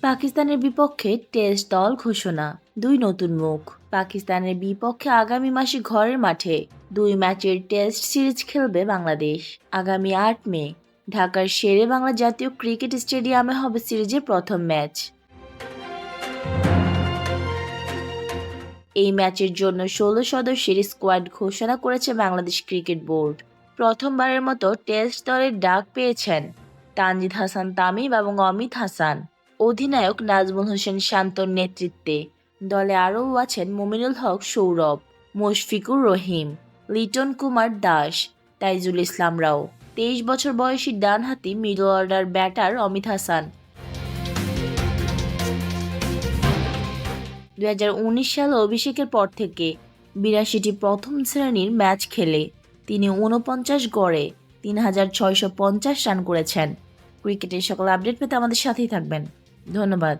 পাকিস্তানের বিপক্ষে টেস্ট দল ঘোষণা, দুই নতুন মুখ। পাকিস্তানের বিপক্ষে আগামী মাসে ঘরের মাঠে 2 ম্যাচের টেস্ট সিরিজ খেলবে বাংলাদেশ। আগামী 8 মে ঢাকার শেরে বাংলা জাতীয় ক্রিকেট স্টেডিয়ামে হবে সিরিজের প্রথম ম্যাচ। এই ম্যাচের জন্য 16 সদস্যের স্কোয়াড ঘোষণা করেছে বাংলাদেশ ক্রিকেট বোর্ড। প্রথমবারের মতো টেস্ট দলের ডাক পেয়েছেন তানজিদ হাসান তামিম এবং অমিত হাসান। অধিনায়ক নাজমুল হোসেন শান্তর নেতৃত্বে দলে আরও আছেন মুমিনুল হক সৌরভ, মুশফিকুর রহিম, লিটন কুমার দাস, তাইজুল ইসলাম রাও, 23 বছর বয়সী ডানহাতি middle order batter Amit Hasan. 2019 সালে অভিষেকের পর থেকে 82টি প্রথম শ্রেণীর ম্যাচ খেলে তিনি 49 গড়ে 3650 রান করেছেন। ক্রিকেটের সকল আপডেট পেতে আমাদের সাথেই থাকবেন। ধন্যবাদ।